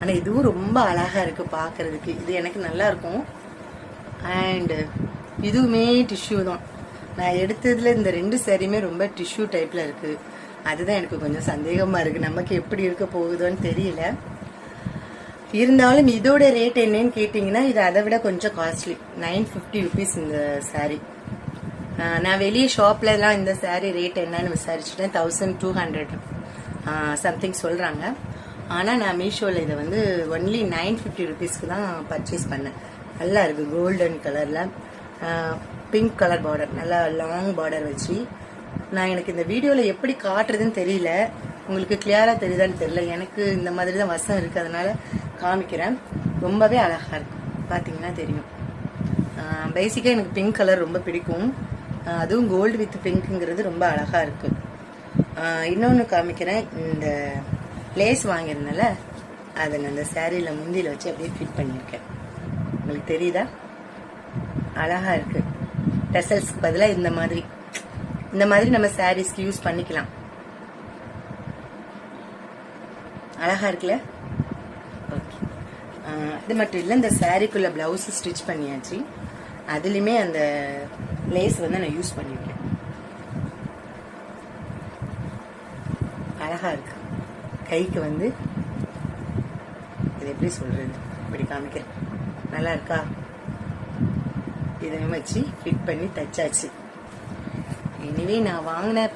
ஆனால் இதுவும் ரொம்ப அழகாக இருக்குது பார்க்குறதுக்கு. இது எனக்கு நல்லா இருக்கும். அண்டு இதுவுமே டிஷ்யூ தான். நான் எடுத்ததில் இந்த 2 சாரியுமே ரொம்ப டிஷ்யூ டைப்பில் இருக்குது. அதுதான் எனக்கு கொஞ்சம் சந்தேகமாக இருக்குது. நமக்கு எப்படி இருக்க போகுதோன்னு தெரியல. இருந்தாலும் இதோட ரேட் என்னன்னு கேட்டிங்கன்னா இது அதை விட கொஞ்சம் காஸ்ட்லி. 950 ருபீஸ் இந்த சாரீ. நான் வெளியே ஷாப்லலாம் இந்த சாரீ ரேட் என்னன்னு விசாரிச்சுட்டேன். 1200 சம்திங் சொல்கிறாங்க. ஆனால் நான் மீஷோவில் இதை வந்து ஒன்லி 950 ருபீஸ்க்கு தான் பர்ச்சேஸ் பண்ணேன். நல்லா இருக்குது. கோல்டன் கலரில் பிங்க் கலர் பார்டர், நல்லா லாங் பார்டர் வச்சு. எனக்கு இந்த வீடியோவில் எப்படி காட்டுறதுன்னு தெரியல. உங்களுக்கு கிளியராக தெரியுதான்னு தெரியல. எனக்கு இந்த மாதிரி தான் வசம் இருக்குது, அதனால காமிக்கிறேன். ரொம்பவே அழகாக இருக்கும், பார்த்தீங்கன்னா தெரியும். பேசிக்காக எனக்கு பிங்க் கலர் ரொம்ப பிடிக்கும். அதுவும் கோல்டு வித் பிங்க்குங்கிறது ரொம்ப அழகாக இருக்குது. இன்னொன்று காமிக்கிறேன். இந்த லேஸ் வாங்கியிருந்தேன்ல, அதை நான் அந்த சாரியில் முந்தியில் வச்சு அப்படியே ஃபிட் பண்ணியிருக்கேன். உங்களுக்கு தெரியுதா? அழகாக இருக்குது. டெசல்ஸ்க்கு பதிலாக இந்த மாதிரி நம்ம சாரீஸ்க்கு யூஸ் பண்ணிக்கலாம். அழகாக இருக்குல்ல? ஓகே. இது மட்டும் இல்லை, இந்த சாரீக்குள்ள பிளவுஸ் ஸ்டிச் பண்ணியாச்சு. அதுலேயுமே அந்த லேஸ் வந்து நான் யூஸ் பண்ணியிருக்கேன். அழகாக இருக்கு. கைக்கு வந்து இது எப்படி சொல்கிறது, இப்படி காமிக்கிறேன். நல்லா இருக்கா? இதை வச்சு ஃபிட் பண்ணி தச்சாச்சு. இனிவே நான் வாங்கின